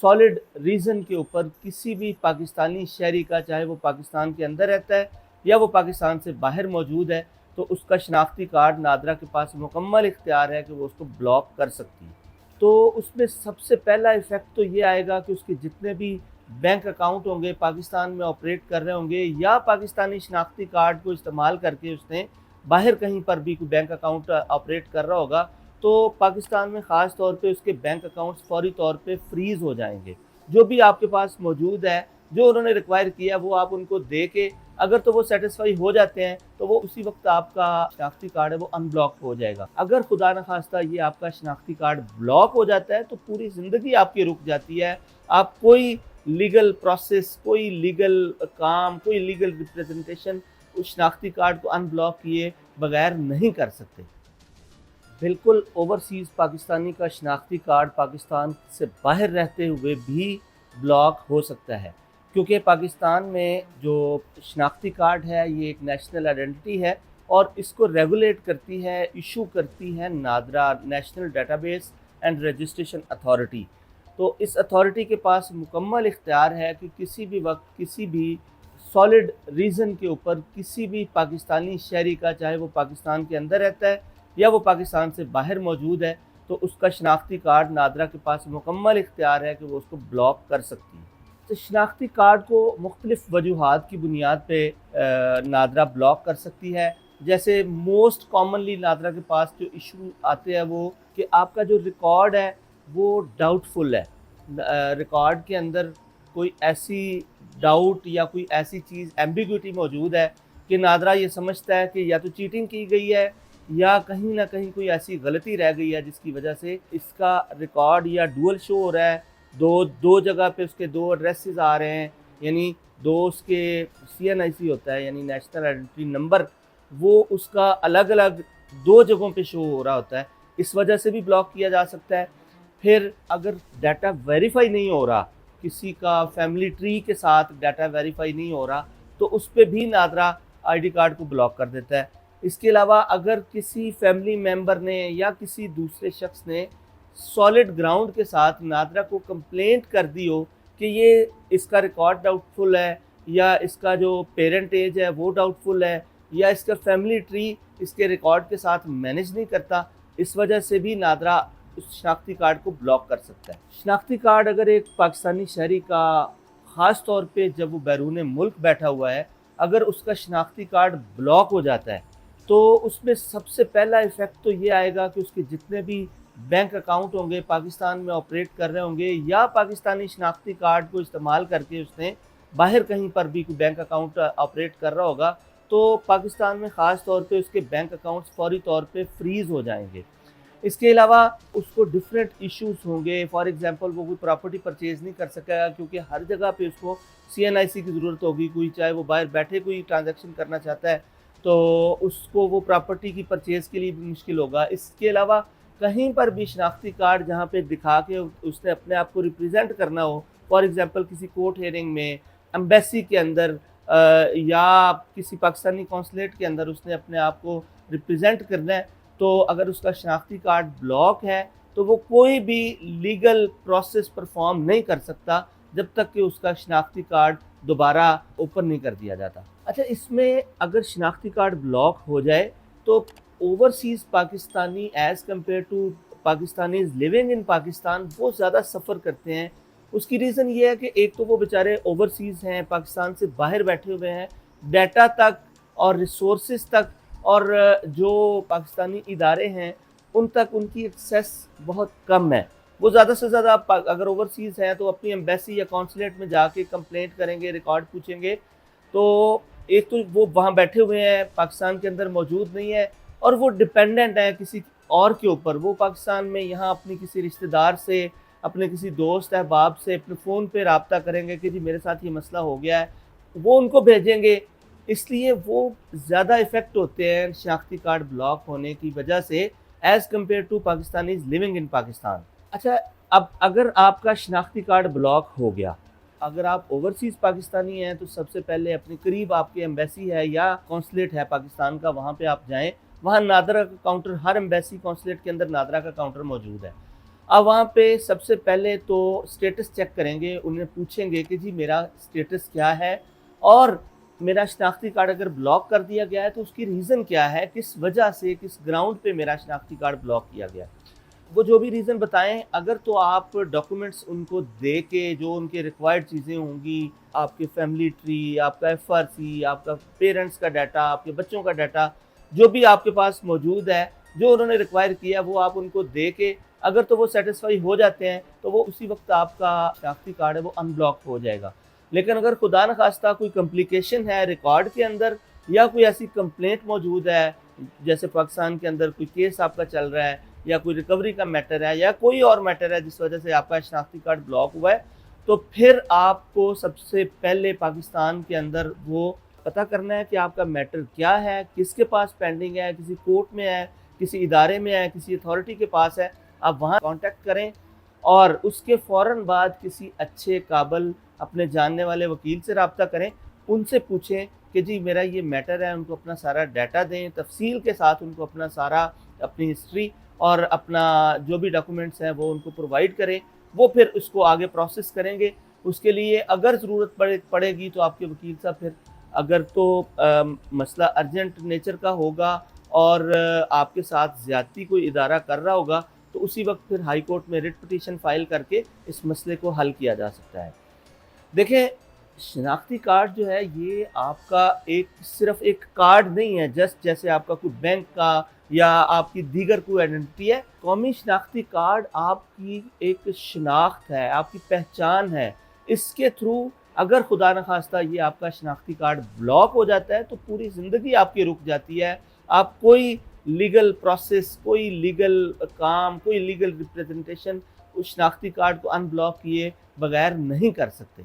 Solid reason के ऊपर किसी भी पाकिस्तानी शहरी का, चाहे वो पाकिस्तान के अंदर रहता है या वो पाकिस्तान से बाहर मौजूद है, तो उसका शनाख्ती कार्ड नादरा के पास मुकम्मल इख्तियार है कि वो उसको ब्लॉक कर सकती है। तो उसमें सबसे पहला इफ़ेक्ट तो ये आएगा कि उसके जितने भी बैंक अकाउंट होंगे, पाकिस्तान में ऑपरेट कर रहे होंगे या पाकिस्तानी शनाख्ती कार्ड को इस्तेमाल करके उसने बाहर कहीं पर भी कोई बैंक अकाउंट ऑपरेट कर रहा होगा, तो पाकिस्तान में ख़ास तौर पे उसके बैंक अकाउंट्स फ़ौरी तौर पे फ्रीज़ हो जाएंगे। जो भी आपके पास मौजूद है, जो उन्होंने रिक्वायर किया वो आप उनको दे के, अगर तो वो सेटिस्फाई हो जाते हैं तो वो उसी वक्त आपका शनाख्ती कार्ड है वो अनब्लॉक हो जाएगा। अगर खुदा न खास्ता ये आपका शनाख्ती कार्ड ब्लॉक हो जाता है तो पूरी ज़िंदगी आपकी रुक जाती है। आप कोई लीगल प्रोसेस, कोई लीगल काम, कोई लीगल रिप्रेजेंटेशन उस शनाख्ती कार्ड को अनब्लॉक किए बगैर नहीं कर सकते। बिल्कुल ओवरसीज़ पाकिस्तानी का शनाख्ती कार्ड पाकिस्तान से बाहर रहते हुए भी ब्लॉक हो सकता है, क्योंकि पाकिस्तान में जो शनाख्ती कार्ड है ये एक नेशनल आइडेंटिटी है और इसको रेगुलेट करती है, इशू करती है NADRA, national database and registration authority. तो इस अथॉरिटी के पास मुकम्मल इख्तियार है कि किसी भी वक्त किसी भी सॉलिड रीज़न के ऊपर किसी भी पाकिस्तानी शहरी का, चाहे वो पाकिस्तान के अंदर रहता है या वो पाकिस्तान से बाहर मौजूद है, तो उसका शनाख्ती कार्ड नादरा के पास मुकम्मल इख्तियार है कि वो उसको ब्लॉक कर सकती है। तो शनाख्ती कार्ड को मुख्तलिफ़ वजूहात की बुनियाद पे नादरा ब्लॉक कर सकती है। जैसे मोस्ट कॉमनली नादरा के पास जो इशू आते हैं वो कि आपका जो रिकॉर्ड है वो डाउटफुल है। रिकॉर्ड के अंदर कोई ऐसी डाउट या कोई ऐसी चीज़, एम्बिग्विटी मौजूद है कि नादरा ये समझता है कि या तो चीटिंग की गई है या कहीं ना कहीं कोई ऐसी गलती रह गई है जिसकी वजह से इसका रिकॉर्ड या डुअल शो हो रहा है, दो जगह पे उसके दो एड्रेसेस आ रहे हैं, यानी दो उसके CNIC होता है यानी नेशनल आइडेंटिटी नंबर, वो उसका अलग अलग दो जगहों पे शो हो रहा होता है। इस वजह से भी ब्लॉक किया जा सकता है। फिर अगर डाटा वेरीफाई नहीं हो रहा, किसी का फैमिली ट्री के साथ डाटा वेरीफाई नहीं हो रहा, तो उस पर भी नादरा ID कार्ड को ब्लॉक कर देता है। इसके अलावा अगर किसी फैमिली मेम्बर ने या किसी दूसरे शख्स ने सॉलिड ग्राउंड के साथ नादरा को कंप्लेंट कर दी हो कि ये इसका रिकॉर्ड डाउटफुल है या इसका जो पेरेंट एज है वो डाउटफुल है या इसका फैमिली ट्री इसके रिकॉर्ड के साथ मैनेज नहीं करता, इस वजह से भी नादरा उस शनाख्ती कार्ड को ब्लॉक कर सकता है। शनाख्ती कार्ड अगर एक पाकिस्तानी शहरी का, ख़ास तौर पे जब वो बैरून मुल्क बैठा हुआ है, अगर उसका शनाख्ती कार्ड ब्लॉक हो जाता है तो उसमें सबसे पहला इफ़ेक्ट तो ये आएगा कि उसके जितने भी बैंक अकाउंट होंगे, पाकिस्तान में ऑपरेट कर रहे होंगे या पाकिस्तानी शनाख्ती कार्ड को इस्तेमाल करके उसने बाहर कहीं पर भी कोई बैंक अकाउंट ऑपरेट कर रहा होगा, तो पाकिस्तान में ख़ास तौर पे उसके बैंक अकाउंट्स फ़ौरी तौर पे फ्रीज़ हो जाएंगे। इसके अलावा उसको डिफरेंट इश्यूज़ होंगे। फॉर एग्जांपल वो कोई प्रॉपर्टी परचेज़ नहीं कर सकेगा क्योंकि हर जगह पे उसको CNIC की ज़रूरत होगी। कोई चाहे वो बाहर बैठे कोई ट्रांजैक्शन करना चाहता है तो उसको वो प्रॉपर्टी की परचेज़ के लिए भी मुश्किल होगा। इसके अलावा कहीं पर भी शनाख्ती कार्ड जहाँ पे दिखा के उसने अपने आप को रिप्रेजेंट करना हो, फॉर एग्जांपल किसी कोर्ट हियरिंग में, एम्बेसी के अंदर या किसी पाकिस्तानी कौंसलेट के अंदर उसने अपने आप को रिप्रेजेंट करना है, तो अगर उसका शनाख्ती कार्ड ब्लॉक है तो वो कोई भी लीगल प्रोसेस परफॉर्म नहीं कर सकता जब तक कि उसका शनाख्ती कार्ड दोबारा ओपन नहीं कर दिया जाता। अच्छा, इसमें अगर शनाख्ती कार्ड ब्लॉक हो जाए तो overseas Pakistani as compare to Pakistanis living in Pakistan वो ज़्यादा सफ़र करते हैं। उसकी रीज़न ये है कि एक तो वो बेचारे ओवरसीज़ हैं, पाकिस्तान से बाहर बैठे हुए हैं, डाटा तक और रिसोर्सेज तक और जो पाकिस्तानी इदारे हैं उन तक उनकी एक्सेस बहुत कम है। वो ज़्यादा से ज़्यादा अगर ओवरसीज़ हैं तो अपनी एम्बेसी या कौंसलेट में जाके कंप्लेंट करेंगे, रिकॉर्ड पूछेंगे। तो एक तो वो वहाँ बैठे हुए हैं, पाकिस्तान के अंदर मौजूद नहीं है और वो डिपेंडेंट हैं किसी और के ऊपर। वो पाकिस्तान में यहाँ अपनी किसी रिश्तेदार से, अपने किसी दोस्त अहबाब से अपने फ़ोन पे रब्ता करेंगे कि जी मेरे साथ ये मसला हो गया है, वो उनको भेजेंगे। इसलिए वो ज़्यादा इफ़ेक्ट होते हैं शनाख्ती कार्ड ब्लॉक होने की वजह से as compare to Pakistanis living in Pakistan. अच्छा, अब अगर आपका शनाख्ती कार्ड ब्लॉक हो गया, अगर आप ओवरसीज़ पाकिस्तानी हैं तो सबसे पहले अपने करीब आपकी एम्बेसी है या कौंसलेट है पाकिस्तान का, वहाँ पे आप जाएँ। वहाँ नादरा का काउंटर, हर एम्बेसी कौंसलेट के अंदर नादरा का काउंटर मौजूद है। अब वहाँ पे सबसे पहले तो स्टेटस चेक करेंगे, उन्हें पूछेंगे कि जी मेरा स्टेटस क्या है, और मेरा शनाख्ती कार्ड अगर ब्लॉक कर दिया गया है तो उसकी रीज़न क्या है, किस वजह से, किस ग्राउंड पे मेरा शनाख्ती कार्ड ब्लॉक किया गया है। वो जो भी रीज़न बताएं, अगर तो आप डॉक्यूमेंट्स उनको दे के, जो उनके रिक्वायर्ड चीज़ें होंगी, आपके फैमिली ट्री, आपका एफआरसी, आपका पेरेंट्स का डाटा, आपके बच्चों का डाटा, जो भी आपके पास मौजूद है, जो उन्होंने रिक्वायर किया, वो आप उनको दे के अगर तो वो सेटिस्फाई हो जाते हैं तो वो उसी वक्त आपका शनाख्ती कार्ड है वो अनब्लॉक हो जाएगा। लेकिन अगर खुदा न खास्ता कोई कॉम्प्लिकेशन है रिकॉर्ड के अंदर, या कोई ऐसी कंप्लेंट मौजूद है, जैसे पाकिस्तान के अंदर कोई केस आपका चल रहा है, या कोई रिकवरी का मैटर है, या कोई और मैटर है जिस वजह से आपका शनाख्ती कार्ड ब्लॉक हुआ है, तो फिर आपको सबसे पहले पाकिस्तान के अंदर वो पता करना है कि आपका मैटर क्या है, किसके पास पेंडिंग है, किसी कोर्ट में है, किसी इदारे में है, किसी अथॉरिटी के पास है। आप वहाँ कांटेक्ट करें और उसके फ़ौरन बाद किसी अच्छे काबिल अपने जानने वाले वकील से रब्ता करें, उनसे पूछें कि जी मेरा ये मैटर है, उनको अपना सारा डाटा दें, तफसील के साथ उनको अपना सारा, अपनी हिस्ट्री और अपना जो भी डॉक्यूमेंट्स हैं वो उनको प्रोवाइड करें। वो फिर उसको आगे प्रोसेस करेंगे। उसके लिए अगर ज़रूरत पड़ेगी तो आपके वकील साहब फिर, अगर तो मसला अर्जेंट नेचर का होगा और आपके साथ ज़्यादती कोई इदारा कर रहा होगा, तो उसी वक्त फिर हाई कोर्ट में रिट पिटीशन फाइल करके इस मसले को हल किया जा सकता है। देखें, शनाख्ती कार्ड जो है ये आपका एक सिर्फ एक कार्ड नहीं है, जस्ट जैसे आपका कोई बैंक का या आपकी दीगर कोई आइडेंटिटी है। कौमी शनाख्ती कार्ड आपकी एक शनाख्त है, आपकी पहचान है। इसके थ्रू अगर खुदा न खास्ता ये आपका शनाख्ती कार्ड ब्लॉक हो जाता है तो पूरी ज़िंदगी आपकी रुक जाती है। आप कोई लीगल प्रोसेस, कोई लीगल काम, कोई लीगल रिप्रेजेंटेशन उस शनाख्ती कार्ड को अनब्लॉक किए बगैर नहीं कर सकते।